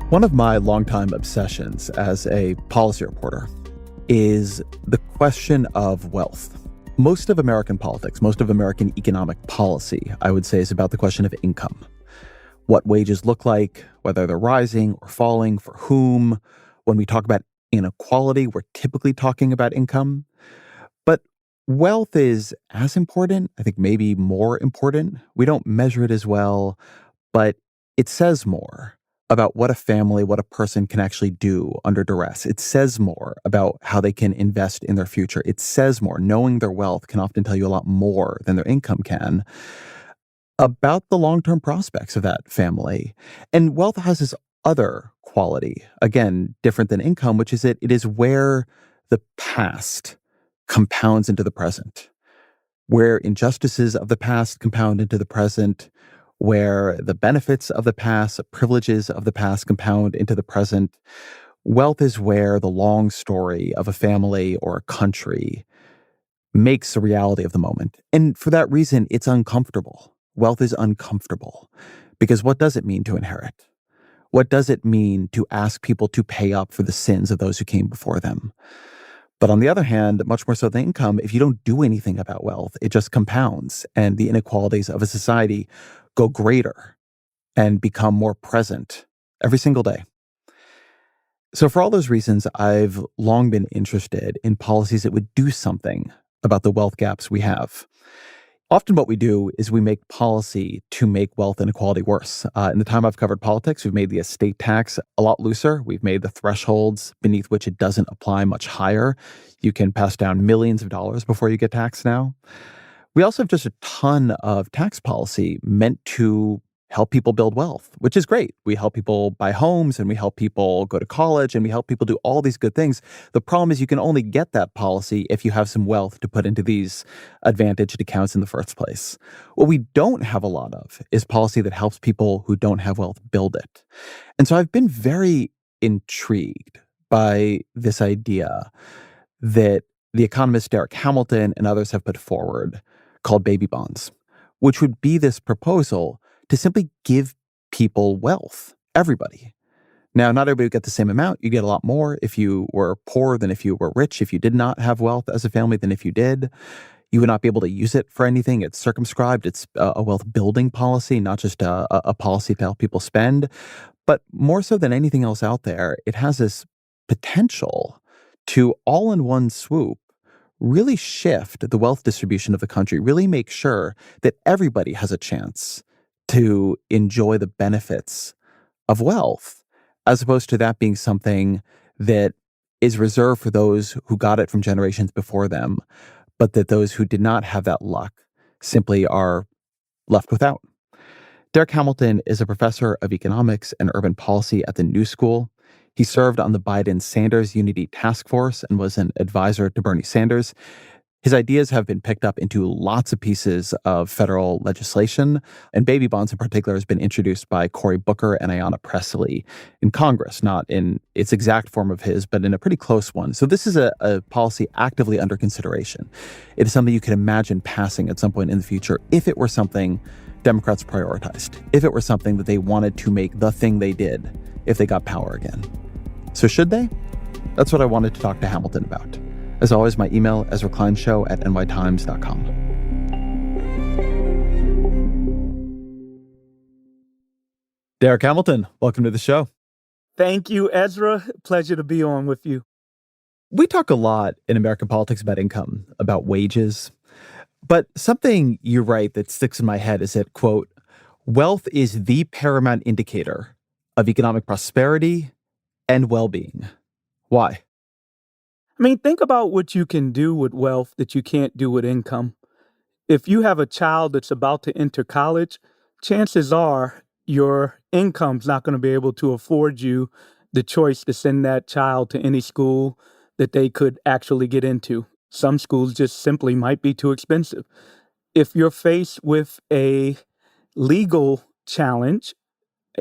One of my longtime obsessions as a policy reporter is the question of wealth. Most of American politics, most of American economic policy, I would say, is about the question of income. What wages look like, whether they're rising or falling, for whom. When we talk about inequality, we're typically talking about income. But wealth is as important, I think maybe more important. We don't measure it as well, but it says more about what a family, what a person can actually do under duress. It says more about how they can invest in their future. It says more. Knowing their wealth can often tell you a lot more than their income can about the long-term prospects of that family. And wealth has this other quality, again, different than income, which is it is where the past compounds into the present, where injustices of the past compound into the present, where the benefits of the past, privileges of the past compound into the present. Wealth is where the long story of a family or a country makes a reality of the moment. And for that reason, it's uncomfortable. Wealth is uncomfortable because what does it mean to inherit? What does it mean to ask people to pay up for the sins of those who came before them? But on the other hand, much more so than income, if you don't do anything about wealth, it just compounds and the inequalities of a society go greater and become more present every single day. So for all those reasons, I've long been interested in policies that would do something about the wealth gaps we have. Often what we do is we make policy to make wealth inequality worse. In the time I've covered politics, we've made the estate tax a lot looser. We've made the thresholds beneath which it doesn't apply much higher. You can pass down millions of dollars before you get taxed now. We also have just a ton of tax policy meant to help people build wealth, which is great. We help people buy homes and we help people go to college and we help people do all these good things. The problem is you can only get that policy if you have some wealth to put into these advantaged accounts in the first place. What we don't have a lot of is policy that helps people who don't have wealth build it. And so I've been very intrigued by this idea that the economist Darrick Hamilton and others have put forward called baby bonds, which would be this proposal to simply give people wealth, everybody. Now, not everybody would get the same amount. You get a lot more if you were poor than if you were rich. If you did not have wealth as a family than if you did. You would not be able to use it for anything. It's circumscribed. It's a wealth building policy, not just a policy to help people spend. But more so than anything else out there, it has this potential to all in one swoop really shift the wealth distribution of the country, really make sure that everybody has a chance to enjoy the benefits of wealth, as opposed to that being something that is reserved for those who got it from generations before them, but that those who did not have that luck simply are left without. Darrick Hamilton is a professor of economics and urban policy at the New School. He served on the Biden-Sanders Unity Task Force and was an advisor to Bernie Sanders. His ideas have been picked up into lots of pieces of federal legislation, and baby bonds in particular has been introduced by Cory Booker and Ayanna Pressley in Congress, not in its exact form of his, but in a pretty close one. So this is a policy actively under consideration. It is something you can imagine passing at some point in the future if it were something Democrats prioritized, if it were something that they wanted to make the thing they did if they got power again. So should they? That's what I wanted to talk to Hamilton about. As always, my email, ezrakleinshow@nytimes.com. Darrick Hamilton, welcome to the show. Thank you, Ezra. Pleasure to be on with you. We talk a lot in American politics about income, about wages. But something you write that sticks in my head is that, quote, wealth is the paramount indicator of economic prosperity and well-being. Why? I mean, think about what you can do with wealth that you can't do with income. If you have a child that's about to enter college, chances are your income's not going to be able to afford you the choice to send that child to any school that they could actually get into. Some schools just simply might be too expensive. If you're faced with a legal challenge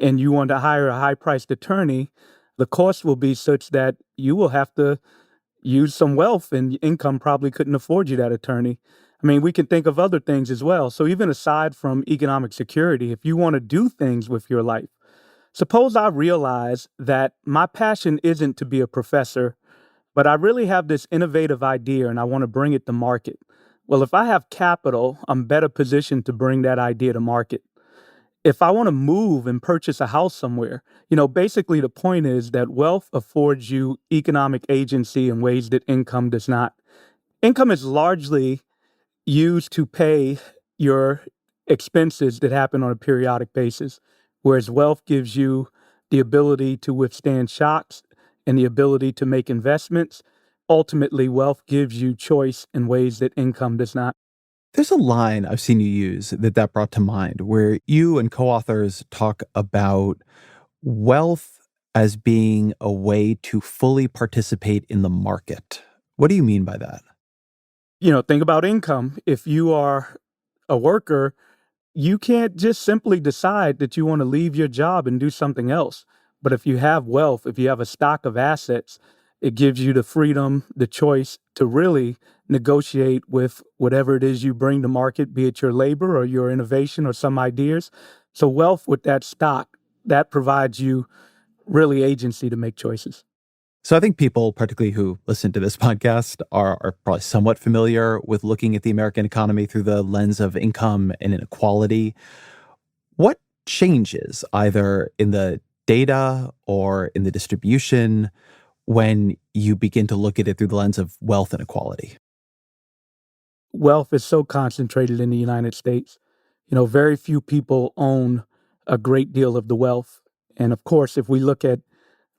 and you want to hire a high-priced attorney, the cost will be such that you will have to use some wealth and income probably couldn't afford you that attorney. I mean, we can think of other things as well. So even aside from economic security, if you want to do things with your life, Suppose I realize that my passion isn't to be a professor, but I really have this innovative idea and I want to bring it to market. Well, if I have capital, I'm better positioned to bring that idea to market. If I want to move and purchase a house somewhere, basically the point is that wealth affords you economic agency in ways that income does not. Income is largely used to pay your expenses that happen on a periodic basis, whereas wealth gives you the ability to withstand shocks and the ability to make investments. Ultimately, wealth gives you choice in ways that income does not. There's a line I've seen you use that brought to mind where you and co-authors talk about wealth as being a way to fully participate in the market. What do you mean by that? Think about income. If you are a worker, you can't just simply decide that you want to leave your job and do something else. But if you have wealth, if you have a stock of assets, it gives you the freedom, the choice to really negotiate with whatever it is you bring to market, be it your labor or your innovation or some ideas. So wealth with that stock, that provides you really agency to make choices. So I think people, particularly who listen to this podcast, are probably somewhat familiar with looking at the American economy through the lens of income and inequality. What changes either in the data or in the distribution when you begin to look at it through the lens of wealth inequality? Wealth is so concentrated in the United States. Very few people own a great deal of the wealth. And of course, if we look at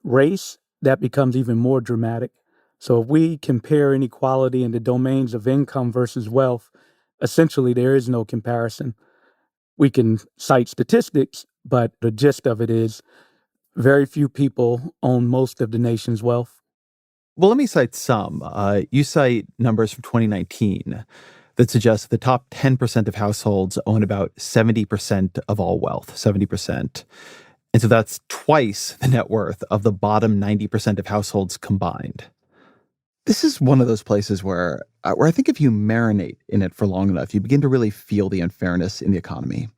race, that becomes even more dramatic. So if we compare inequality in the domains of income versus wealth, essentially there is no comparison. We can cite statistics, but the gist of it is very few people own most of the nation's wealth. Well, let me cite some. You cite numbers from 2019 that suggest the top 10% of households own about 70% of all wealth, 70%. And so that's twice the net worth of the bottom 90% of households combined. This is one of those places where I think if you marinate in it for long enough, you begin to really feel the unfairness in the economy.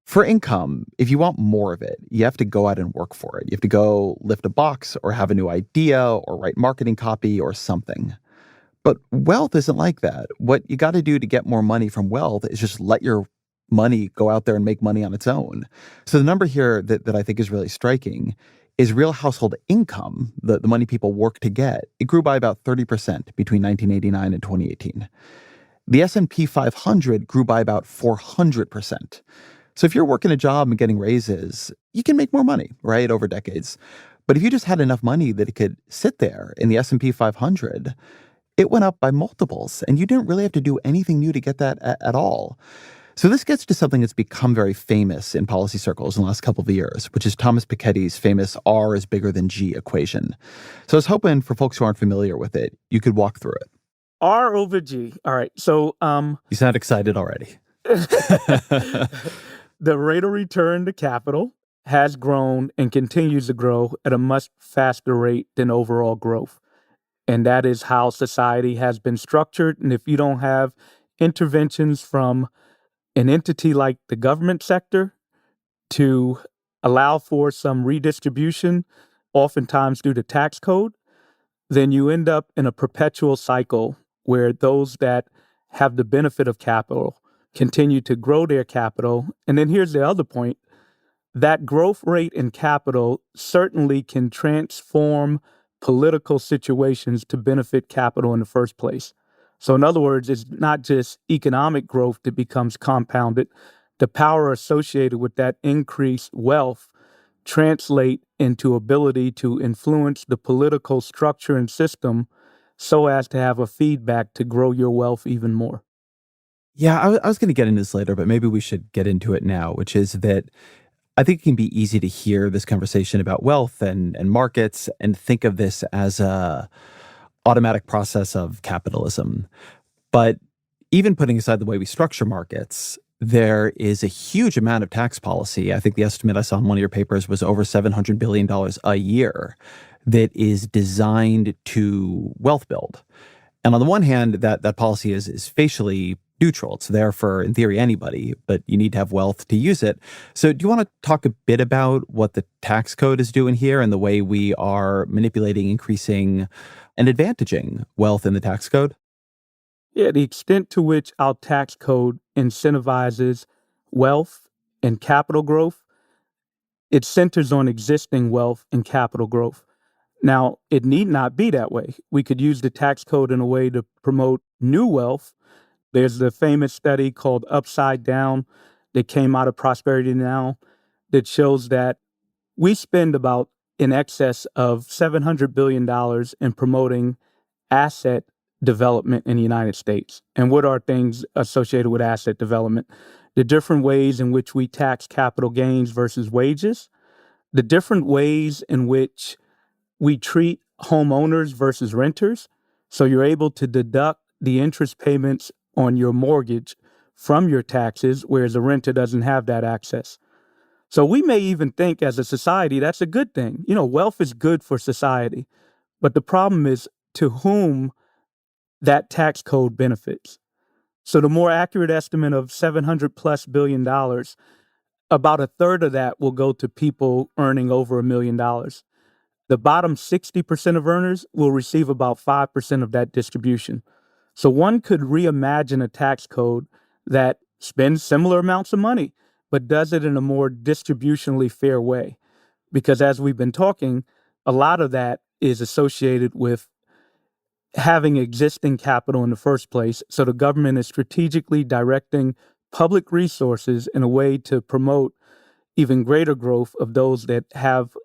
For income, if you want more of it, you have to go out and work for it. You have to go lift a box or have a new idea or write marketing copy or something. But wealth isn't like that. What you got to do to get more money from wealth is just let your money go out there and make money on its own. So the number here that I think is really striking is real household income, the money people work to get. It grew by about 30% between 1989 and 2018. The S&P 500 grew by about 400%. So if you're working a job and getting raises, you can make more money, right, over decades. But if you just had enough money that it could sit there in the S&P 500, it went up by multiples, and you didn't really have to do anything new to get that at all. So this gets to something that's become very famous in policy circles in the last couple of years, which is Thomas Piketty's famous R is bigger than G equation. So I was hoping for folks who aren't familiar with it, you could walk through it. R over G. All right. So You sound excited already. the rate of return to capital has grown and continues to grow at a much faster rate than overall growth. And that is how society has been structured. And if you don't have interventions from an entity like the government sector to allow for some redistribution, oftentimes due to tax code, then you end up in a perpetual cycle where those that have the benefit of capital continue to grow their capital. And then here's the other point. That growth rate in capital certainly can transform political situations to benefit capital in the first place. So in other words, it's not just economic growth that becomes compounded. The power associated with that increased wealth translate into ability to influence the political structure and system so as to have a feedback to grow your wealth even more. Yeah, I was going to get into this later, but maybe we should get into it now, which is that I think it can be easy to hear this conversation about wealth and markets and think of this as a automatic process of capitalism. But even putting aside the way we structure markets, there is a huge amount of tax policy. I think the estimate I saw in one of your papers was over $700 billion a year that is designed to wealth build. And on the one hand, that policy is facially neutral. It's there for, in theory, anybody, but you need to have wealth to use it. So do you want to talk a bit about what the tax code is doing here and the way we are manipulating, increasing, and advantaging wealth in the tax code? Yeah, the extent to which our tax code incentivizes wealth and capital growth, it centers on existing wealth and capital growth. Now, it need not be that way. We could use the tax code in a way to promote new wealth. There's the famous study called Upside Down that came out of Prosperity Now that shows that we spend about in excess of $700 billion dollars in promoting asset development in the United States. And what are things associated with asset development? The different ways in which we tax capital gains versus wages, the different ways in which we treat homeowners versus renters. So you're able to deduct the interest payments on your mortgage from your taxes, whereas a renter doesn't have that access. So we may even think as a society that's a good thing. You know, wealth is good for society. But the problem is to whom that tax code benefits. So the more accurate estimate of 700 plus billion dollars, about a third of that will go to people earning over $1 million. The bottom 60% of earners will receive about 5% of that distribution. So one could reimagine a tax code that spends similar amounts of money, but does it in a more distributionally fair way. Because as we've been talking, a lot of that is associated with having existing capital in the first place. So the government is strategically directing public resources in a way to promote even greater growth of those that have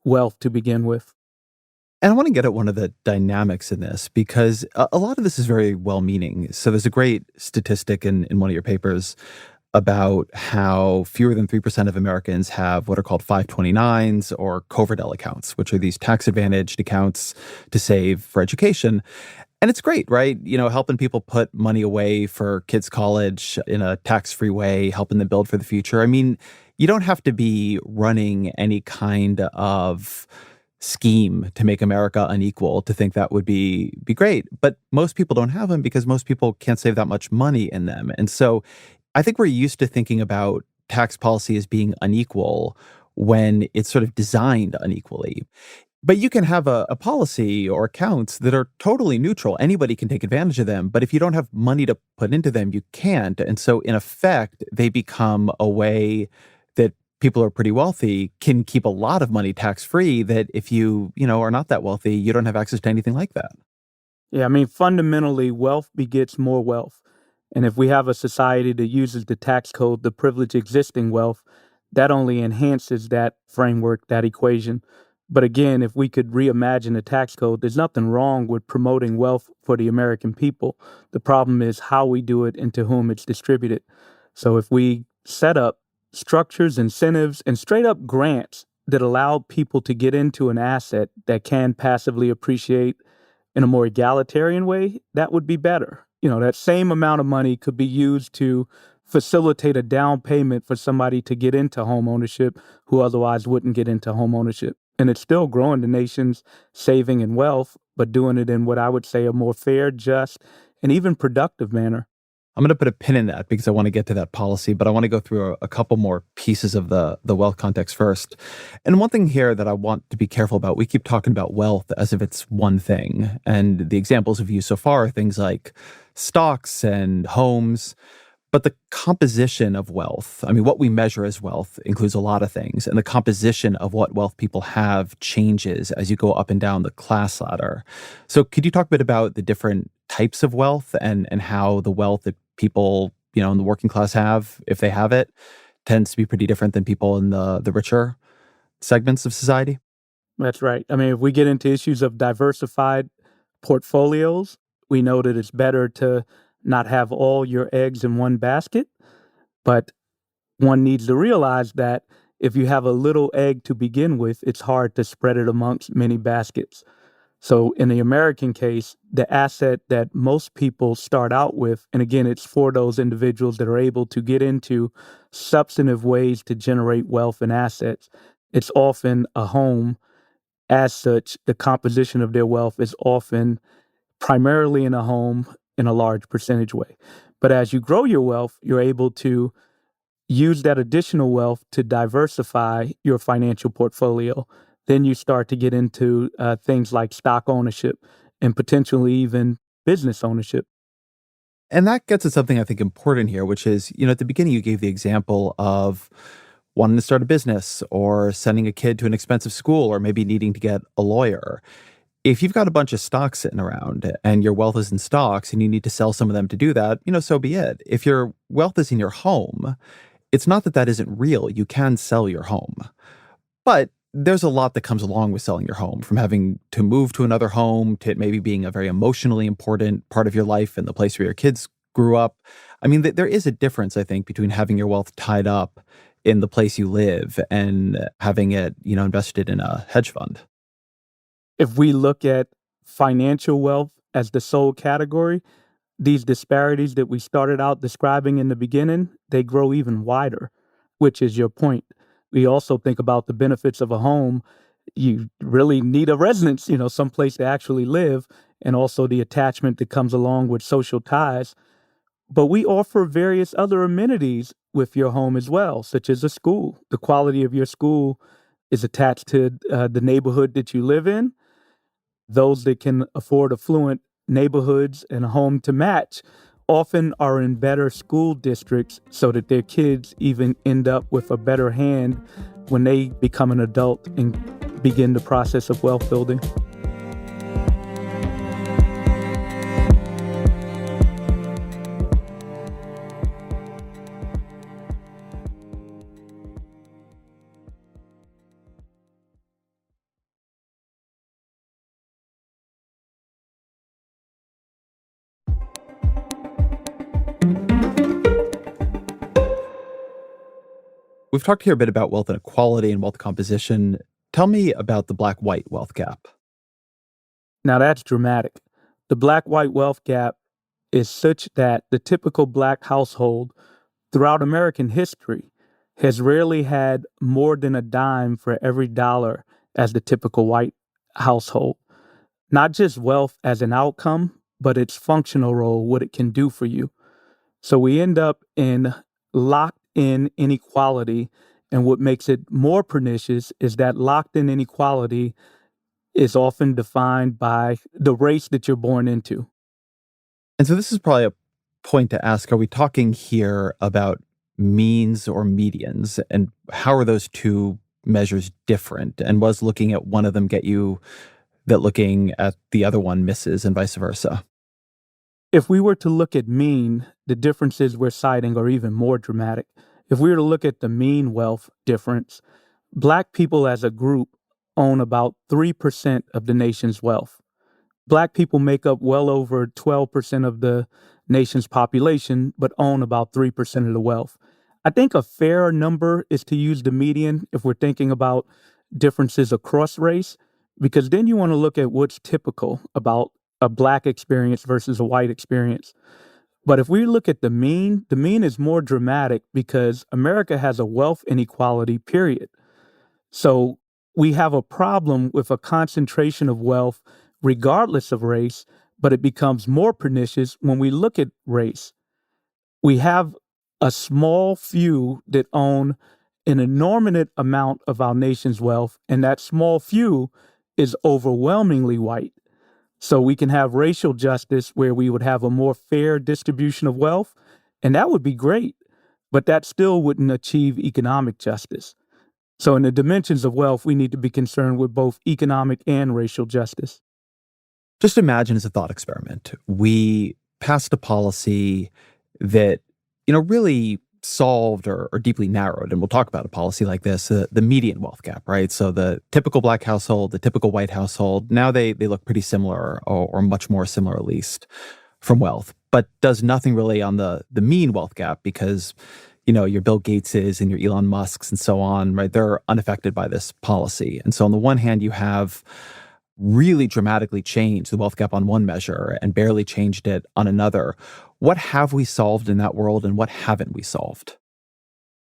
wealth to begin with. And I want to get at one of the dynamics in this because a lot of this is very well meaning. So there's a great statistic in one of your papers about how fewer than 3% of Americans have what are called 529s or Coverdell accounts, which are these tax advantaged accounts to save for education. And it's great, right? You know, helping people put money away for kids' college in a tax-free way, helping them build for the future. I mean, you don't have to be running any kind of scheme to make America unequal to think that would be great. But most people don't have them because most people can't save that much money in them. And so I think we're used to thinking about tax policy as being unequal when it's sort of designed unequally. But you can have a policy or accounts that are totally neutral. Anybody can take advantage of them. But if you don't have money to put into them, you can't. And so, in effect, they become a way that people who are pretty wealthy can keep a lot of money tax free. That if you are not that wealthy, you don't have access to anything like that. Yeah, I mean, fundamentally, wealth begets more wealth. And if we have a society that uses the tax code to privilege existing wealth, that only enhances that framework, that equation. But again, if we could reimagine the tax code, there's nothing wrong with promoting wealth for the American people. The problem is how we do it and to whom it's distributed. So if we set up structures, incentives, and straight up grants that allow people to get into an asset that can passively appreciate in a more egalitarian way, that would be better. You know, that same amount of money could be used to facilitate a down payment for somebody to get into home ownership who otherwise wouldn't get into home ownership. And it's still growing the nation's saving and wealth, but doing it in what I would say a more fair, just, and even productive manner. I'm going to put a pin in that because I want to get to that policy, but I want to go through a couple more pieces of the wealth context first. And one thing here that I want to be careful about, we keep talking about wealth as if it's one thing. And the examples we've used so far are things like stocks and homes. But the composition of wealth, I mean, what we measure as wealth includes a lot of things. And the composition of what wealth people have changes as you go up and down the class ladder. So could you talk a bit about the different types of wealth and how the wealth that people, in the working class have, if they have it, tends to be pretty different than people in the richer segments of society? That's right. I mean, if we get into issues of diversified portfolios, we know that it's better to not have all your eggs in one basket, but one needs to realize that if you have a little egg to begin with, it's hard to spread it amongst many baskets. So in the American case, the asset that most people start out with, and again, it's for those individuals that are able to get into substantive ways to generate wealth and assets, it's often a home. As such, the composition of their wealth is often primarily in a home, in a large percentage way. But as you grow your wealth, you're able to use that additional wealth to diversify your financial portfolio. Then you start to get into things like stock ownership and potentially even business ownership. And that gets at something I think important here, which is, at the beginning, you gave the example of wanting to start a business or sending a kid to an expensive school or maybe needing to get a lawyer. If you've got a bunch of stocks sitting around and your wealth is in stocks and you need to sell some of them to do that, so be it. If your wealth is in your home, it's not that that isn't real. You can sell your home. But there's a lot that comes along with selling your home, from having to move to another home to it maybe being a very emotionally important part of your life and the place where your kids grew up. I mean, there is a difference, I think, between having your wealth tied up in the place you live and having it, invested in a hedge fund. If we look at financial wealth as the sole category, these disparities that we started out describing in the beginning, they grow even wider, which is your point. We also think about the benefits of a home. You really need a residence, someplace to actually live, and also the attachment that comes along with social ties. But we offer various other amenities with your home as well, such as a school. The quality of your school is attached to the neighborhood that you live in. Those that can afford affluent neighborhoods and a home to match often are in better school districts so that their kids even end up with a better hand when they become an adult and begin the process of wealth building. We've talked here a bit about wealth inequality and wealth composition. Tell me about the black-white wealth gap. Now that's dramatic. The black-white wealth gap is such that the typical Black household throughout American history has rarely had more than a dime for every dollar as the typical white household. Not just wealth as an outcome, but its functional role, what it can do for you. So we end up in locked in inequality. And what makes it more pernicious is that locked in inequality is often defined by the race that you're born into. And so this is probably a point to ask, are we talking here about means or medians? And how are those two measures different? And was looking at one of them get you that looking at the other one misses and vice versa? If we were to look at mean, the differences we're citing are even more dramatic. If we were to look at the mean wealth difference, Black people as a group own about 3% of the nation's wealth. Black people make up well over 12% of the nation's population, but own about 3% of the wealth. I think a fair number is to use the median if we're thinking about differences across race, because then you want to look at what's typical about a Black experience versus a white experience. But if we look at the mean is more dramatic because America has a wealth inequality, period. So we have a problem with a concentration of wealth regardless of race, but it becomes more pernicious when we look at race. We have a small few that own an enormous amount of our nation's wealth, and that small few is overwhelmingly white. So we can have racial justice where we would have a more fair distribution of wealth, and that would be great, but that still wouldn't achieve economic justice. So in the dimensions of wealth, we need to be concerned with both economic and racial justice. Just imagine as a thought experiment, we passed a policy that, really solved or deeply narrowed, and we'll talk about a policy like this, the median wealth gap, right? So the typical Black household, the typical white household, now they look pretty similar or much more similar at least from wealth, but does nothing really on the mean wealth gap because, your Bill Gateses and your Elon Musks and so on, right? They're unaffected by this policy. And so on the one hand, you have really dramatically changed the wealth gap on one measure and barely changed it on another. What have we solved in that world and what haven't we solved?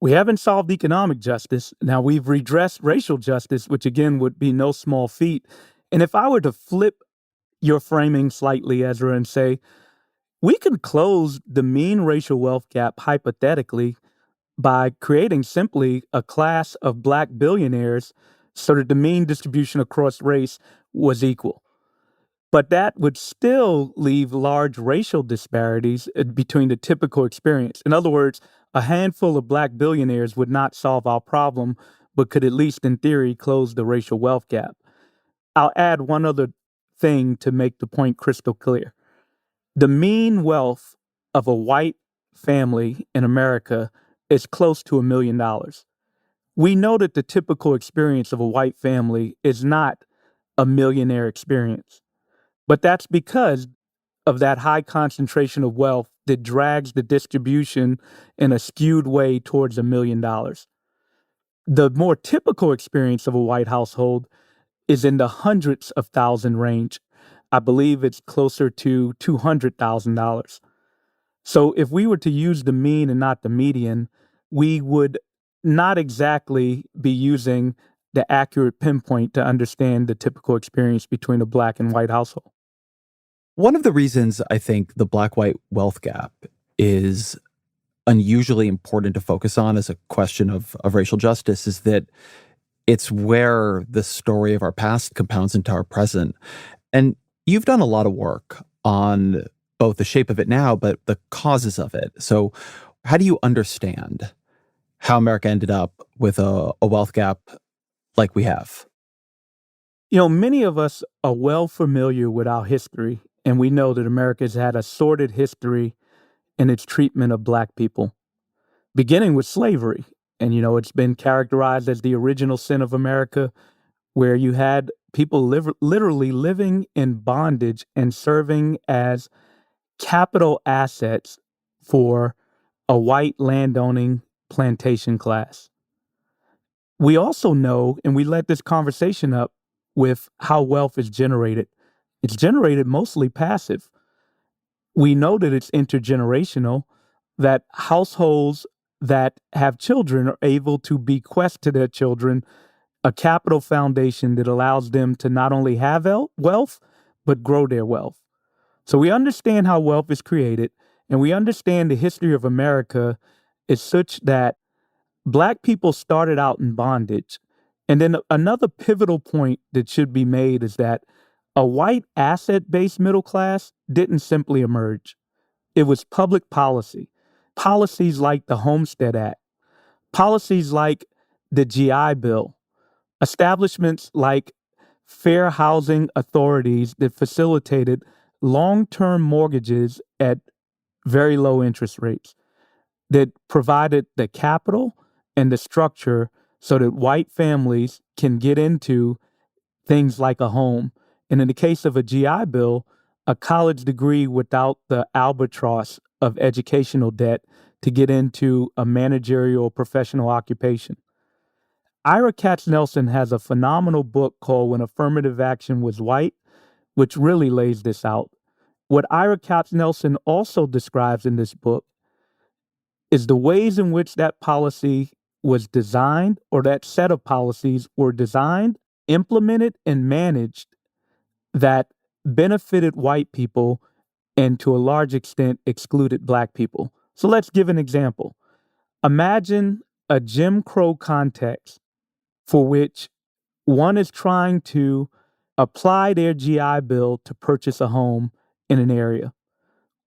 We haven't solved economic justice. Now we've redressed racial justice, which again would be no small feat. And if I were to flip your framing slightly, Ezra, and say, We could close the mean racial wealth gap hypothetically by creating simply a class of black billionaires so that the mean distribution across race was equal. But that would still leave large racial disparities between the typical experience. In other words, a handful of black billionaires would not solve our problem, but could at least in theory close the racial wealth gap. I'll add one other thing to make the point crystal clear. The mean wealth of a white family in America is close to $1 million. We know that the typical experience of a white family is not a millionaire experience, but that's because of that high concentration of wealth that drags the distribution in a skewed way towards $1 million. The more typical experience of a white household is in the hundreds of thousand range. I believe it's closer to $200,000. So if we were to use the mean and not the median, we would not exactly be using the accurate pinpoint to understand the typical experience between a black and white household. One of the reasons I think the black-white wealth gap is unusually important to focus on as a question of racial justice is that it's where the story of our past compounds into our present. And you've done a lot of work on both the shape of it now, but the causes of it. So how do you understand how America ended up with a wealth gap like we have? Many of us are well familiar with our history, and we know that America has had a sordid history in its treatment of black people, beginning with slavery. And, it's been characterized as the original sin of America, where you had people literally living in bondage and serving as capital assets for a white landowning plantation class. We also know, and we led this conversation up with how wealth is generated. It's generated mostly passive. We know that it's intergenerational, that households that have children are able to bequest to their children a capital foundation that allows them to not only have wealth, but grow their wealth. So we understand how wealth is created, and we understand the history of America is such that black people started out in bondage. And then another pivotal point that should be made is that a white asset-based middle class didn't simply emerge. It was public policy. Policies like the Homestead Act, policies like the GI Bill, establishments like fair housing authorities that facilitated long-term mortgages at very low interest rates, that provided the capital and the structure so that white families can get into things like a home. And in the case of a GI Bill, a college degree without the albatross of educational debt to get into a managerial professional occupation. Ira Katznelson has a phenomenal book called When Affirmative Action Was White, which really lays this out. What Ira Katznelson also describes in this book is the ways in which that policy was designed, or that set of policies were designed, implemented, and managed that benefited white people and to a large extent excluded black people. So let's give an example. Imagine a Jim Crow context for which one is trying to apply their GI Bill to purchase a home in an area.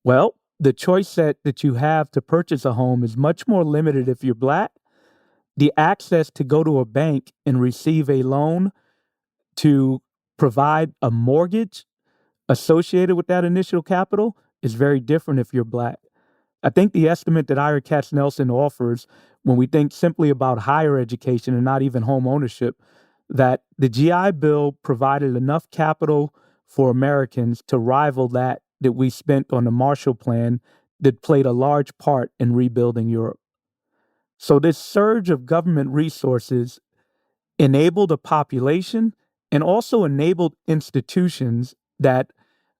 Well, the choice set that you have to purchase a home is much more limited if you're black. The access to go to a bank and receive a loan to provide a mortgage associated with that initial capital is very different if you're black. I think the estimate that Ira Katznelson offers when we think simply about higher education and not even home ownership, that the GI Bill provided enough capital for Americans to rival that we spent on the Marshall Plan that played a large part in rebuilding Europe. So this surge of government resources enabled a population and also enabled institutions that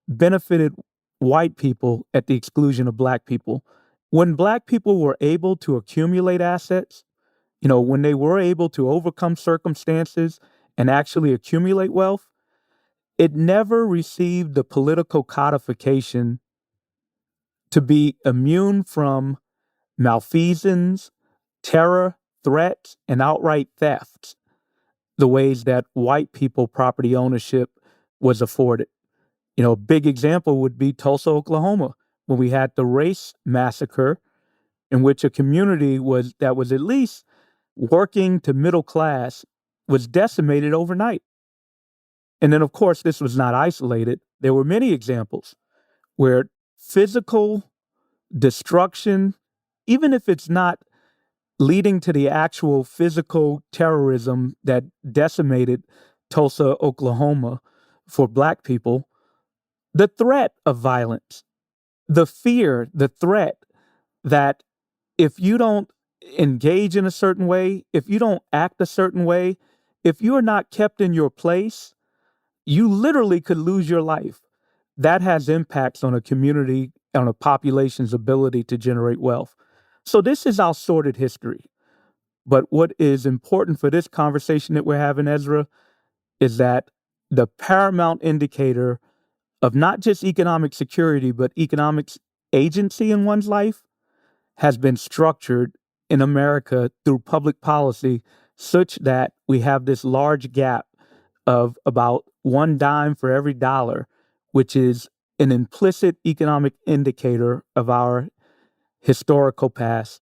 benefited white people at the exclusion of black people. When black people were able to accumulate assets, when they were able to overcome circumstances and actually accumulate wealth, it never received the political codification to be immune from malfeasance, terror, threats, and outright thefts, the ways that white people property ownership was afforded. A big example would be Tulsa, Oklahoma, when we had the race massacre in which a community that was at least working to middle class was decimated overnight. And then, of course, this was not isolated. There were many examples where physical destruction, even if it's not leading to the actual physical terrorism that decimated Tulsa, Oklahoma for Black people, the threat of violence, the fear, the threat that if you don't engage in a certain way, if you don't act a certain way, if you are not kept in your place, you literally could lose your life. That has impacts on a community, on a population's ability to generate wealth. So this is our sordid history. But what is important for this conversation that we're having, Ezra, is that the paramount indicator of not just economic security, but economic agency in one's life has been structured in America through public policy such that we have this large gap of about one dime for every dollar, which is an implicit economic indicator of our historical past.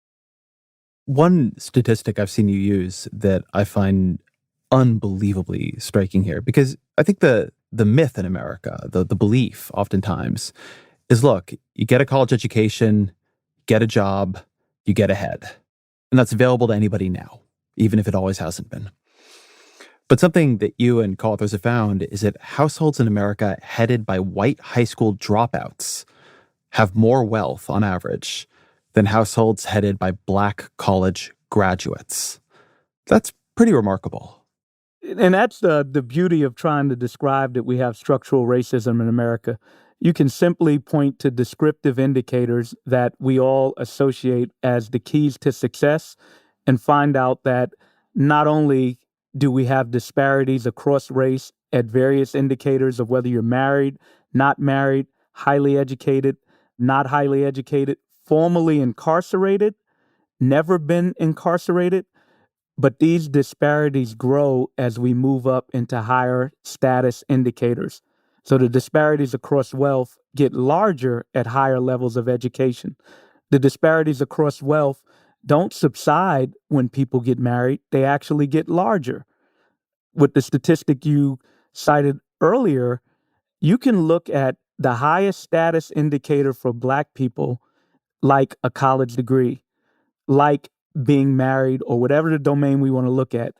One statistic I've seen you use that I find unbelievably striking here, because I think the myth in America, the belief oftentimes is, look, you get a college education, get a job, you get ahead. And that's available to anybody now, even if it always hasn't been. But something that you and co-authors have found is that households in America headed by white high school dropouts have more wealth on average than households headed by Black college graduates. That's pretty remarkable. And that's the beauty of trying to describe that we have structural racism in America. You can simply point to descriptive indicators that we all associate as the keys to success and find out that not only do we have disparities across race at various indicators of whether you're married, not married, highly educated, not highly educated, formerly incarcerated, never been incarcerated, but these disparities grow as we move up into higher status indicators. So the disparities across wealth get larger at higher levels of education. The disparities across wealth don't subside when people get married, they actually get larger. With the statistic you cited earlier, you can look at the highest status indicator for Black people, like a college degree, like being married, or whatever the domain we want to look at,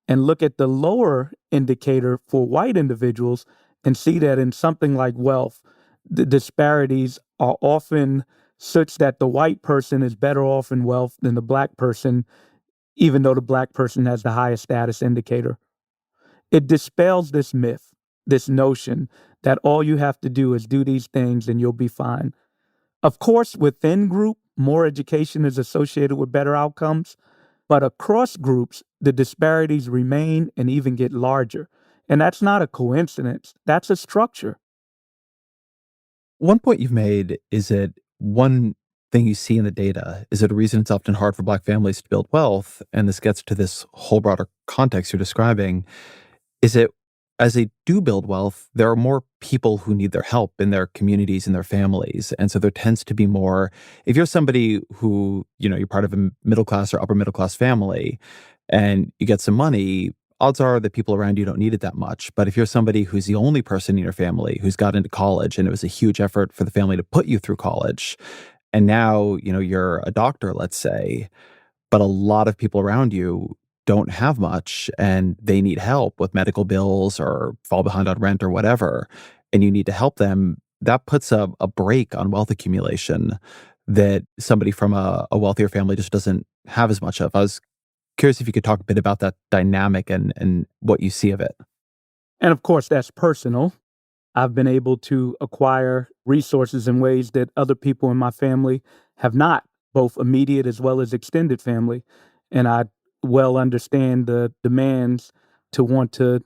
and look at the lower indicator for white individuals and see that in something like wealth, the disparities are often such that the white person is better off in wealth than the Black person, even though the Black person has the highest status indicator. It dispels this myth, this notion that all you have to do is do these things and you'll be fine. Of course, within group, more education is associated with better outcomes, but across groups, the disparities remain and even get larger. And that's not a coincidence, that's a structure. One point you've made is that one thing you see in the data is that a reason it's often hard for Black families to build wealth, and this gets to this whole broader context you're describing, is that as they do build wealth, there are more people who need their help in their communities and their families. And so there tends to be more, if you're somebody who, you're part of a middle class or upper middle class family and you get some money, odds are the people around you don't need it that much. But if you're somebody who's the only person in your family who's got into college and it was a huge effort for the family to put you through college, and now, you're a doctor, let's say, but a lot of people around you don't have much and they need help with medical bills or fall behind on rent or whatever, and you need to help them, that puts a brake on wealth accumulation that somebody from a wealthier family just doesn't have as much of. I was curious if you could talk a bit about that dynamic and what you see of it. And of course, that's personal. I've been able to acquire resources in ways that other people in my family have not, both immediate as well as extended family. And I well understand the demands to want to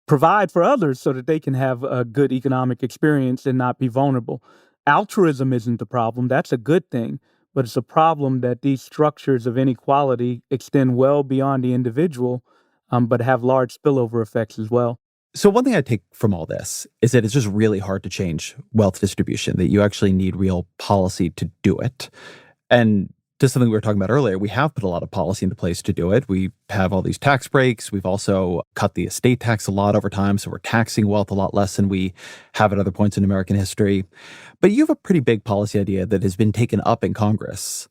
provide for others so that they can have a good economic experience and not be vulnerable. Altruism isn't the problem. That's a good thing. But it's a problem that these structures of inequality extend well beyond the individual, but have large spillover effects as well. So one thing I take from all this is that it's just really hard to change wealth distribution, that you actually need real policy to do it. And just something we were talking about earlier, we have put a lot of policy into place to do it. We have all these tax breaks. We've also cut the estate tax a lot over time. So we're taxing wealth a lot less than we have at other points in American history. But you have a pretty big policy idea that has been taken up in Congress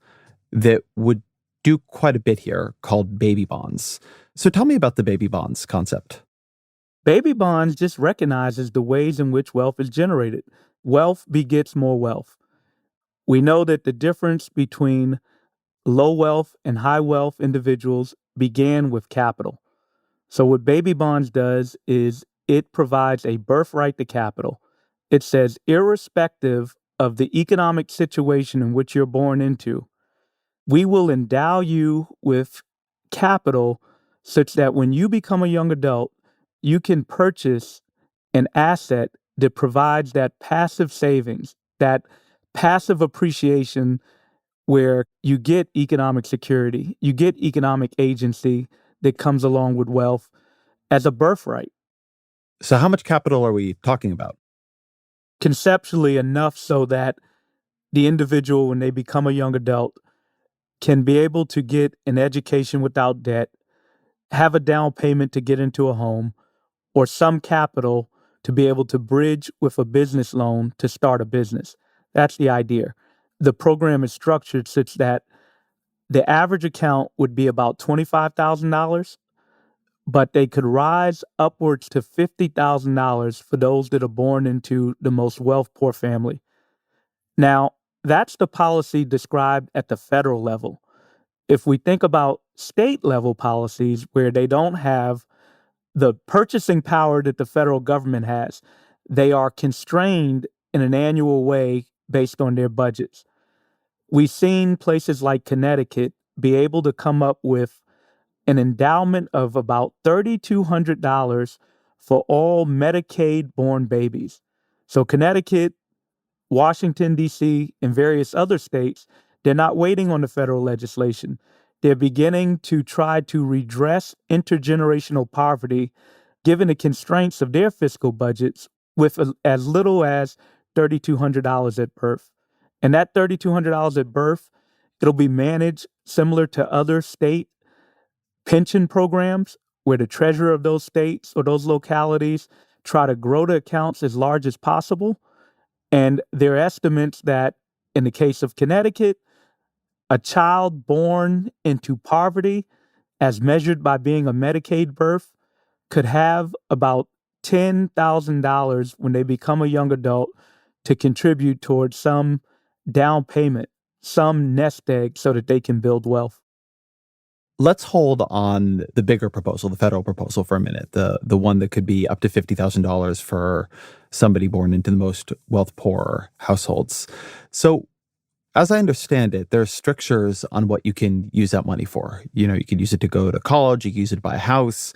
that would do quite a bit here, called baby bonds. So tell me about the baby bonds concept. Baby bonds just recognizes the ways in which wealth is generated. Wealth begets more wealth. We know that the difference between low wealth and high wealth individuals began with capital. So what baby bonds does is it provides a birthright to capital. It says, irrespective of the economic situation in which you're born into, we will endow you with capital such that when you become a young adult, you can purchase an asset that provides that passive savings, that passive appreciation where you get economic security, you get economic agency that comes along with wealth as a birthright. So how much capital are we talking about? Conceptually enough so that the individual, when they become a young adult, can be able to get an education without debt, have a down payment to get into a home, or some capital to be able to bridge with a business loan to start a business. That's the idea. The program is structured such that the average account would be about $25,000, but they could rise upwards to $50,000 for those that are born into the most wealth poor family. Now, that's the policy described at the federal level. If we think about state level policies where they don't have the purchasing power that the federal government has, they are constrained in an annual way based on their budgets. We've seen places like Connecticut be able to come up with an endowment of about $3,200 for all Medicaid born babies. So Connecticut, Washington, D.C., and various other states, they're not waiting on the federal legislation. They're beginning to try to redress intergenerational poverty given the constraints of their fiscal budgets with as little as $3,200 at birth. And that $3,200 at birth, it'll be managed similar to other state pension programs where the treasurer of those states or those localities try to grow the accounts as large as possible. And there are estimates that in the case of Connecticut, a child born into poverty, as measured by being a Medicaid birth, could have about $10,000 when they become a young adult to contribute towards some down payment, some nest egg so that they can build wealth. Let's hold on the bigger proposal, the federal proposal, for a minute, the one that could be up to $50,000 for somebody born into the most wealth poor households. So as I understand it, there are strictures on what you can use that money for. You know, you could use it to go to college, you could use it to buy a house.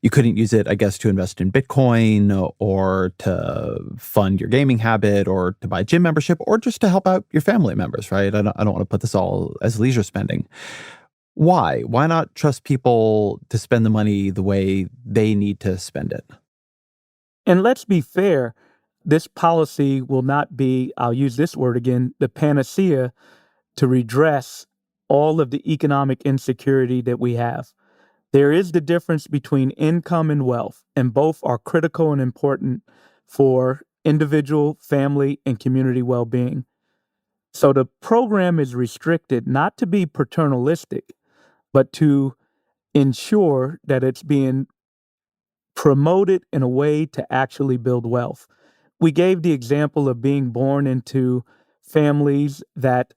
You couldn't use it, I guess, to invest in Bitcoin or to fund your gaming habit or to buy a gym membership or just to help out your family members, right? I don't want to put this all as leisure spending. Why? Why not trust people to spend the money the way they need to spend it? And let's be fair, this policy will not be, I'll use this word again, the panacea to redress all of the economic insecurity that we have. There is the difference between income and wealth, and both are critical and important for individual, family, and community well-being. So the program is restricted not to be paternalistic, but to ensure that it's being promoted in a way to actually build wealth. We gave the example of being born into families that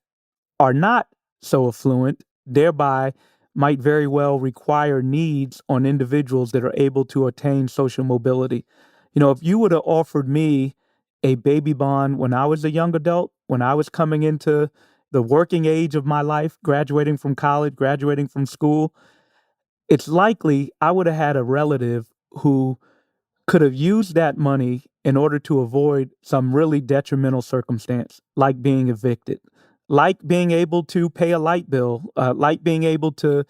are not so affluent, thereby might very well require needs on individuals that are able to attain social mobility. You know, if you would have offered me a baby bond when I was a young adult, when I was coming into the working age of my life, graduating from college, graduating from school, it's likely I would have had a relative who could have used that money in order to avoid some really detrimental circumstance, like being evicted, like being able to pay a light bill, like being able to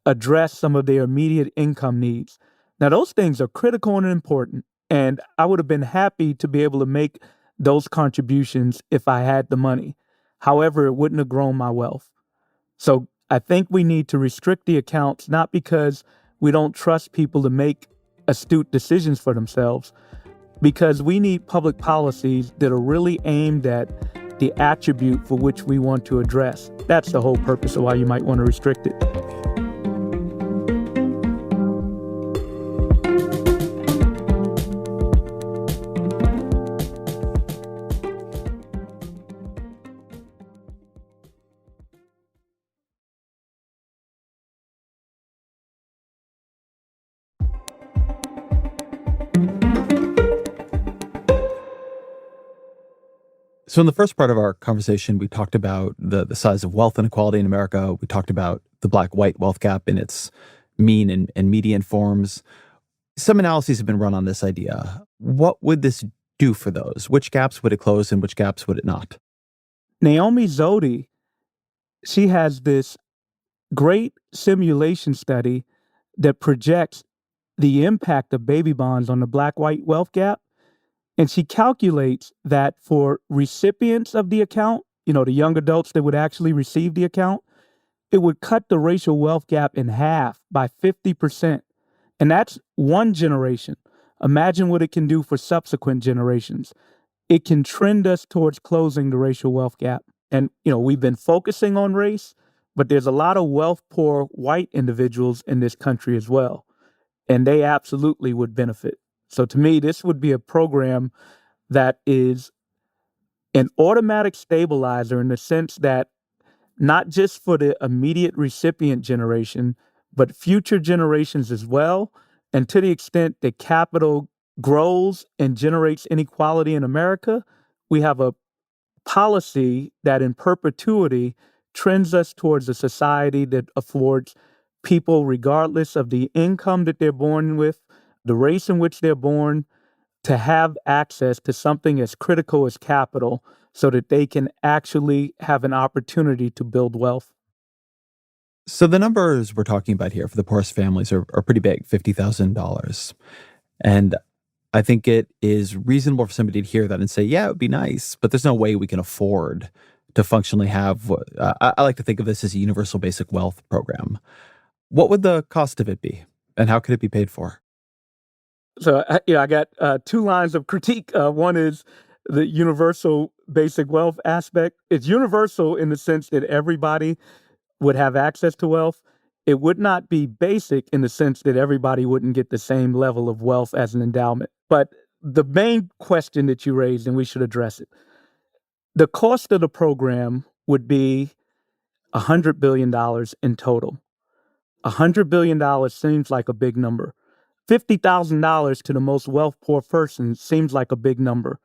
address some of their immediate income needs. Now, those things are critical and important, and I would have been happy to be able to make those contributions if I had the money. However, it wouldn't have grown my wealth. So I think we need to restrict the accounts, not because we don't trust people to make astute decisions for themselves, because we need public policies that are really aimed at the attribute for which we want to address. That's the whole purpose of why you might want to restrict it. So in the first part of our conversation, we talked about the size of wealth inequality in America. We talked about the black-white wealth gap in its mean and median forms. Some analyses have been run on this idea. What would this do for those? Which gaps would it close and which gaps would it not? Naomi Zodi, she has this great simulation study that projects the impact of baby bonds on the black-white wealth gap. And she calculates that for recipients of the account, the young adults that would actually receive the account, it would cut the racial wealth gap in half by 50%. And that's one generation. Imagine what it can do for subsequent generations. It can trend us towards closing the racial wealth gap. And, we've been focusing on race, but there's a lot of wealth poor white individuals in this country as well. And they absolutely would benefit. So to me, this would be a program that is an automatic stabilizer in the sense that not just for the immediate recipient generation, but future generations as well. And to the extent that capital grows and generates inequality in America, we have a policy that in perpetuity trends us towards a society that affords people, regardless of the income that they're born with, the race in which they're born, to have access to something as critical as capital so that they can actually have an opportunity to build wealth. So the numbers we're talking about here for the poorest families are pretty big, $50,000. And I think it is reasonable for somebody to hear that and say, yeah, it would be nice, but there's no way we can afford to functionally have, I like to think of this as a universal basic wealth program. What would the cost of it be? And how could it be paid for? So, I got two lines of critique. One is the universal basic wealth aspect. It's universal in the sense that everybody would have access to wealth. It would not be basic in the sense that everybody wouldn't get the same level of wealth as an endowment. But the main question that you raised, and we should address it, the cost of the program would be $100 billion in total. $100 billion seems like a big number. $50,000 to the most wealth poor person seems like a big number,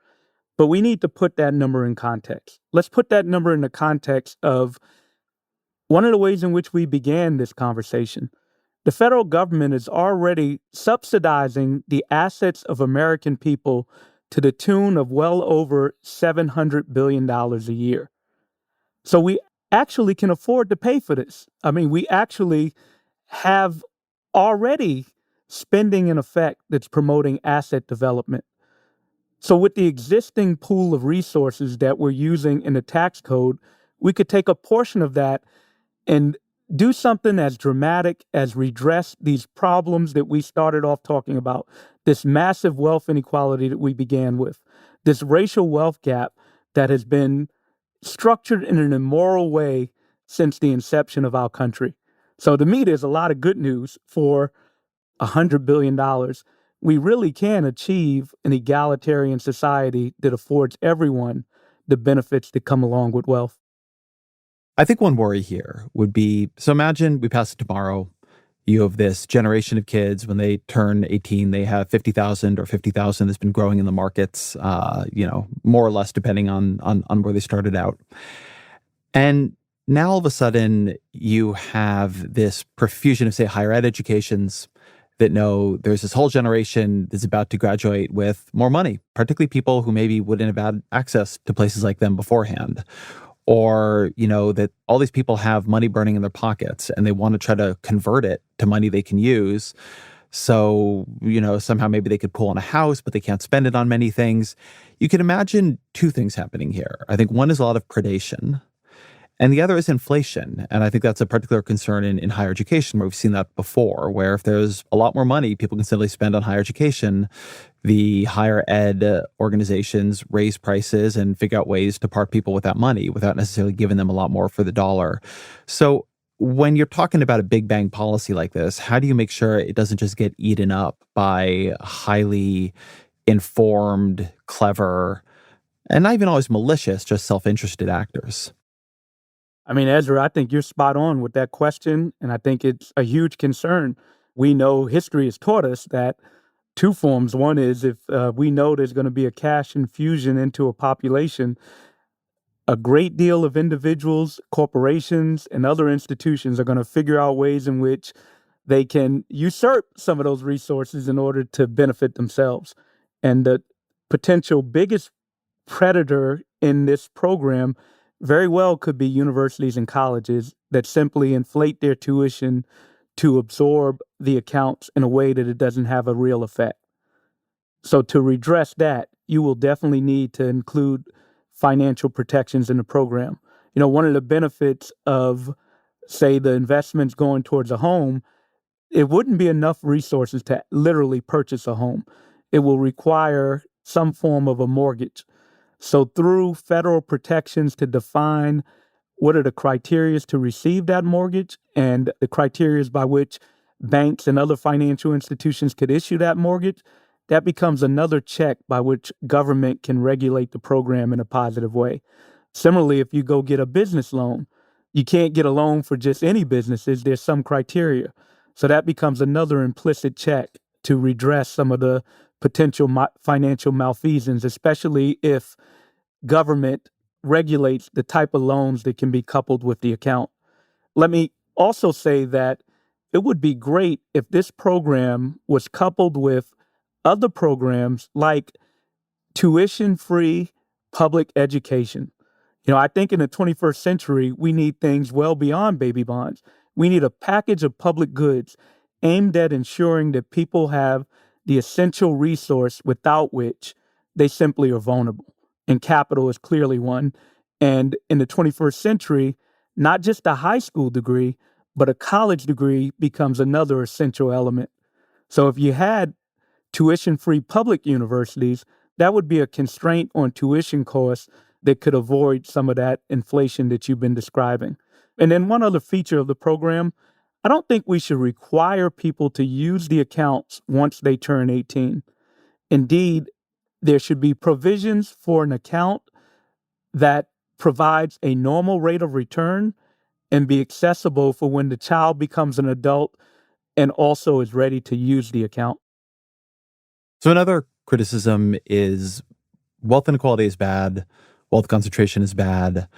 but we need to put that number in context. Let's put that number in the context of one of the ways in which we began this conversation. The federal government is already subsidizing the assets of American people to the tune of well over $700 billion a year. So we actually can afford to pay for this. I mean, we actually have already spending in effect that's promoting asset development. So with the existing pool of resources that we're using in the tax code, we could take a portion of that and do something as dramatic as redress these problems that we started off talking about, this massive wealth inequality that we began with, this racial wealth gap that has been structured in an immoral way since the inception of our country. So to me, there's a lot of good news for $100 billion. We really can achieve an egalitarian society that affords everyone the benefits that come along with wealth. I think one worry here would be, so imagine we pass it tomorrow. You have this generation of kids, when they turn 18, they have 50,000 or 50,000 that's been growing in the markets, more or less depending on where they started out. And now all of a sudden you have this profusion of, say, higher ed educations, that know there's this whole generation that's about to graduate with more money, particularly people who maybe wouldn't have had access to places like them beforehand. Or, that all these people have money burning in their pockets and they want to try to convert it to money they can use. So, somehow maybe they could pull on a house, but they can't spend it on many things. You can imagine two things happening here. I think one is a lot of predation, and the other is inflation. And I think that's a particular concern in higher education, where we've seen that before, where if there's a lot more money people can simply spend on higher education, the higher ed organizations raise prices and figure out ways to part people with that money without necessarily giving them a lot more for the dollar. So when you're talking about a big bang policy like this, how do you make sure it doesn't just get eaten up by highly informed, clever, and not even always malicious, just self-interested actors? I mean, Ezra, I think you're spot on with that question, and I think it's a huge concern. We know history has taught us that two forms. One is if we know there's going to be a cash infusion into a population, a great deal of individuals, corporations, and other institutions are going to figure out ways in which they can usurp some of those resources in order to benefit themselves. And the potential biggest predator in this program very well could be universities and colleges that simply inflate their tuition to absorb the accounts in a way that it doesn't have a real effect. So to redress that, you will definitely need to include financial protections in the program. One of the benefits of, say, the investments going towards a home, it wouldn't be enough resources to literally purchase a home. It will require some form of a mortgage. So through federal protections to define what are the criteria to receive that mortgage and the criteria by which banks and other financial institutions could issue that mortgage, that becomes another check by which government can regulate the program in a positive way. Similarly, if you go get a business loan, you can't get a loan for just any businesses. There's some criteria. So that becomes another implicit check to redress some of the potential financial malfeasance, especially if government regulates the type of loans that can be coupled with the account. Let me also say that it would be great if this program was coupled with other programs like tuition-free public education. I think in the 21st century, we need things well beyond baby bonds. We need a package of public goods aimed at ensuring that people have the essential resource without which they simply are vulnerable. And capital is clearly one. And in the 21st century, not just a high school degree, but a college degree becomes another essential element. So if you had tuition-free public universities, that would be a constraint on tuition costs that could avoid some of that inflation that you've been describing. And then one other feature of the program, I don't think we should require people to use the accounts once they turn 18. Indeed, there should be provisions for an account that provides a normal rate of return and be accessible for when the child becomes an adult and also is ready to use the account. So another criticism is wealth inequality is bad, wealth concentration is bad,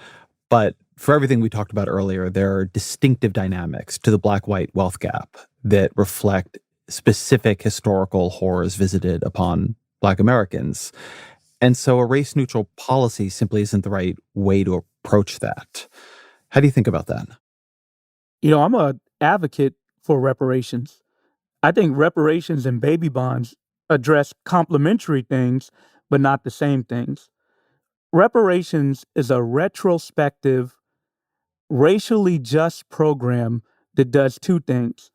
but for everything we talked about earlier, there are distinctive dynamics to the black-white wealth gap that reflect specific historical horrors visited upon Black Americans. And so a race-neutral policy simply isn't the right way to approach that. How do you think about that? I'm an advocate for reparations. I think reparations and baby bonds address complementary things, but not the same things. Reparations is a retrospective, racially just program that does two things.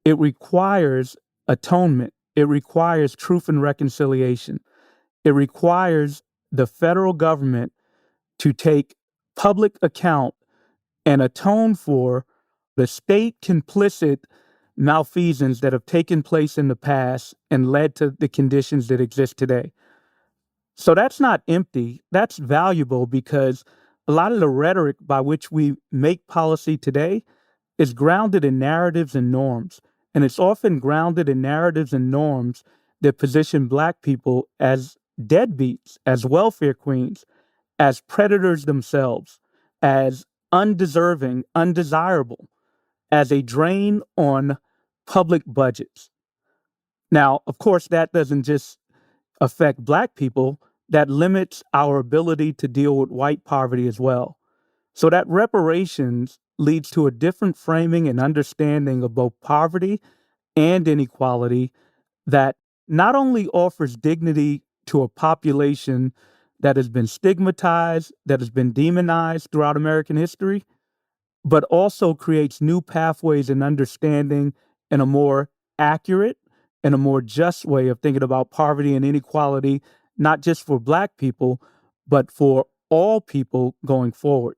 It requires atonement. It requires truth and reconciliation. It requires the federal government to take public account and atone for the state complicit malfeasance that have taken place in the past and led to the conditions that exist today. So that's not empty. That's valuable because a lot of the rhetoric by which we make policy today is grounded in narratives and norms. And it's often grounded in narratives and norms that position Black people as deadbeats, as welfare queens, as predators themselves, as undeserving, undesirable, as a drain on public budgets. Now, of course, that doesn't just affect Black people, that limits our ability to deal with white poverty as well. So that reparations leads to a different framing and understanding of both poverty and inequality that not only offers dignity to a population that has been stigmatized, that has been demonized throughout American history, but also creates new pathways and understanding and a more accurate and a more just way of thinking about poverty and inequality, not just for Black people, but for all people going forward.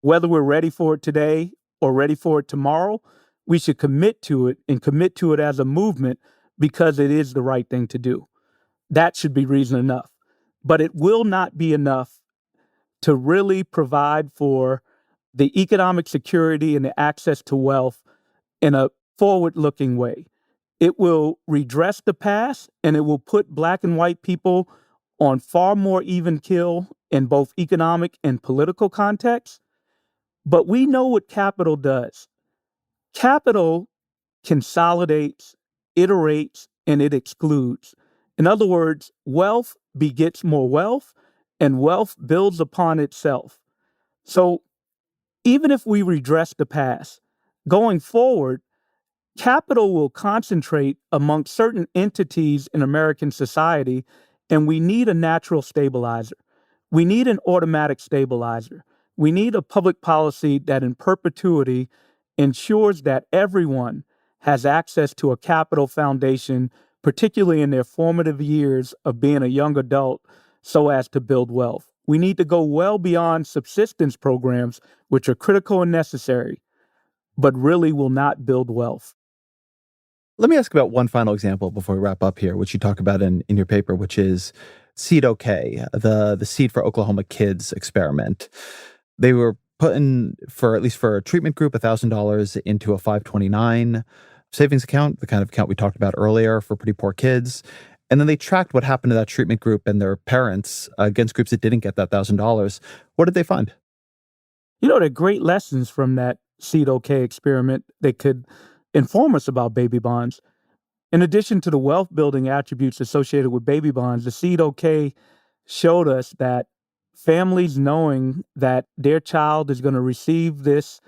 Whether we're ready for it today or ready for it tomorrow, we should commit to it and commit to it as a movement because it is the right thing to do. That should be reason enough. But it will not be enough to really provide for the economic security and the access to wealth in a forward looking way. It will redress the past and it will put Black and white people on far more even keel in both economic and political contexts. But we know what capital does. Capital consolidates, iterates, and it excludes. In other words, wealth begets more wealth, and wealth builds upon itself. So even if we redress the past, going forward, capital will concentrate amongst certain entities in American society, and we need a natural stabilizer. We need an automatic stabilizer. We need a public policy that in perpetuity ensures that everyone has access to a capital foundation, particularly in their formative years of being a young adult, so as to build wealth. We need to go well beyond subsistence programs, which are critical and necessary, but really will not build wealth. Let me ask about one final example before we wrap up here, which you talk about in your paper, which is Seed OK, the Seed for Oklahoma Kids experiment. They were put in, for at least for a treatment group, $1,000 into a 529 savings account, the kind of account we talked about earlier for pretty poor kids. And then they tracked what happened to that treatment group and their parents against groups that didn't get that $1,000. What did they find? There are great lessons from that Seed OK experiment that could inform us about baby bonds. In addition to the wealth building attributes associated with baby bonds, the Seed OK showed us that families knowing that their child is going to receive this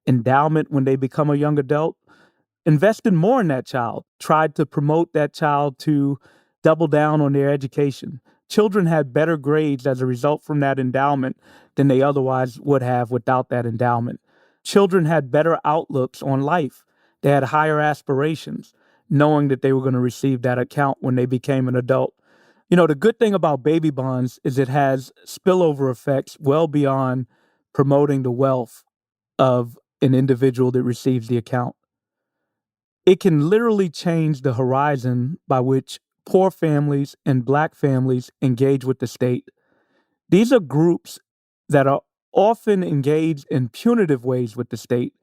endowment when they become a young adult invested more in that child, tried to promote that child to double down on their education. Children had better grades as a result from that endowment than they otherwise would have without that endowment. Children had better outlooks on life. They had higher aspirations, knowing that they were going to receive that account when they became an adult. The good thing about baby bonds is it has spillover effects well beyond promoting the wealth of an individual that receives the account. It can literally change the horizon by which poor families and Black families engage with the state. These are groups that are often engaged in punitive ways with the state,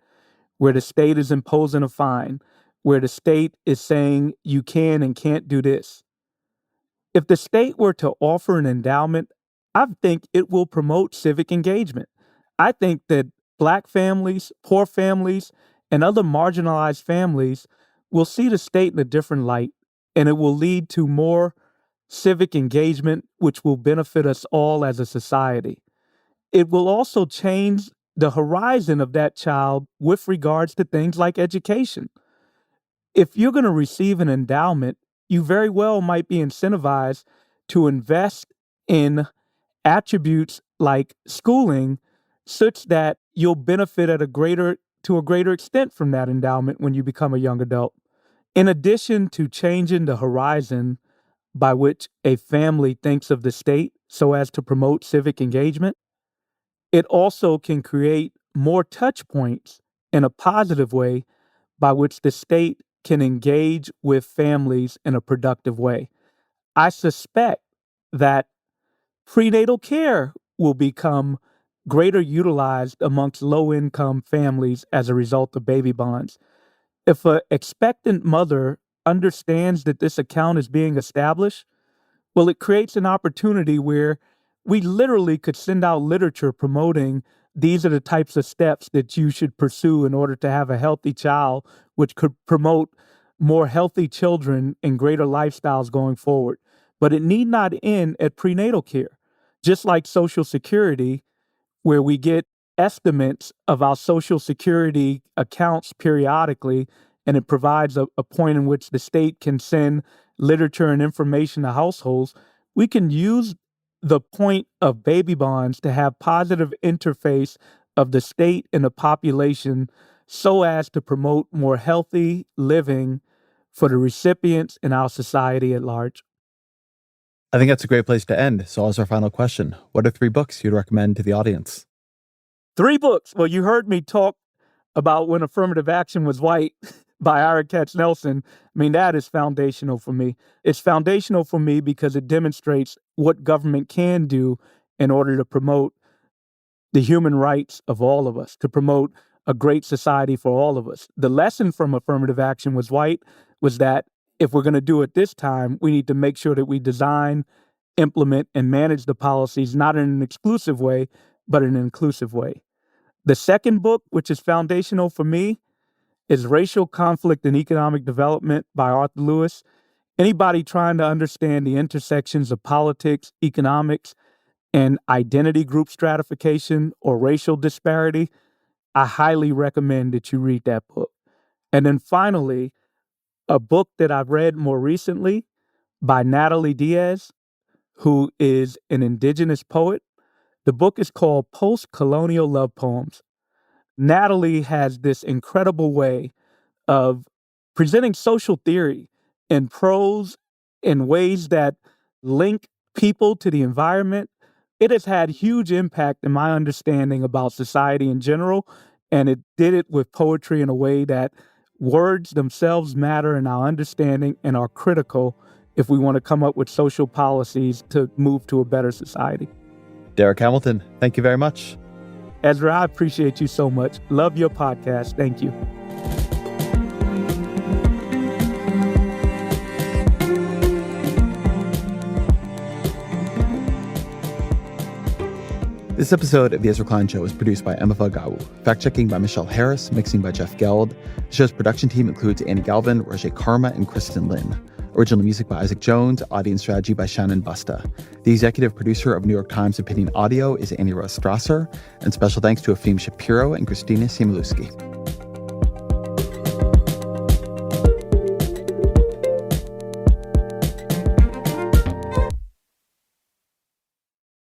where the state is imposing a fine, where the state is saying you can and can't do this. If the state were to offer an endowment, I think it will promote civic engagement. I think that Black families, poor families, and other marginalized families will see the state in a different light, and it will lead to more civic engagement, which will benefit us all as a society. It will also change the horizon of that child with regards to things like education. If you're going to receive an endowment, you very well might be incentivized to invest in attributes like schooling such that you'll benefit to a greater extent from that endowment when you become a young adult. In addition to changing the horizon by which a family thinks of the state so as to promote civic engagement, it also can create more touch points in a positive way by which the state can engage with families in a productive way. I suspect that prenatal care will become greater utilized amongst low income families as a result of baby bonds. If an expectant mother understands that this account is being established, well, it creates an opportunity where we literally could send out literature promoting these are the types of steps that you should pursue in order to have a healthy child, which could promote more healthy children and greater lifestyles going forward. But it need not end at prenatal care. Just like Social Security, where we get estimates of our Social Security accounts periodically, and it provides a point in which the state can send literature and information to households, we can use the point of baby bonds to have positive interface of the state and the population so as to promote more healthy living for the recipients and our society at large. I think that's a great place to end. So as our final question, what are 3 books you'd recommend to the audience? 3 books. Well, you heard me talk about When Affirmative Action Was White by Ira Katz Nelson. I mean, that is foundational for me. It's foundational for me because it demonstrates what government can do in order to promote the human rights of all of us, to promote a great society for all of us. The lesson from Affirmative Action Was White was that if we're going to do it this time, we need to make sure that we design, implement, and manage the policies not in an exclusive way, but in an inclusive way. The second book, which is foundational for me, is Racial Conflict and Economic Development by Arthur Lewis. Anybody trying to understand the intersections of politics, economics, and identity group stratification or racial disparity, I highly recommend that you read that book. And then finally, a book that I've read more recently by Natalie Diaz, who is an indigenous poet. The book is called Post-Colonial Love Poems. Natalie has this incredible way of presenting social theory in prose in ways that link people to the environment. It has had huge impact in my understanding about society in general, and it did it with poetry in a way that words themselves matter in our understanding and are critical if we want to come up with social policies to move to a better society. Darrick Hamilton, thank you very much. Ezra, I appreciate you so much. Love your podcast. Thank you. This episode of The Ezra Klein Show was produced by Emma Falgau, fact-checking by Michelle Harris, mixing by Jeff Geld. The show's production team includes Annie Galvin, Roger Karma, and Kristen Lynn. Original music by Isaac Jones, audience strategy by Shannon Busta. The executive producer of New York Times Opinion Audio is Annie Rose Strasser, and special thanks to Afim Shapiro and Christina Siemielewski.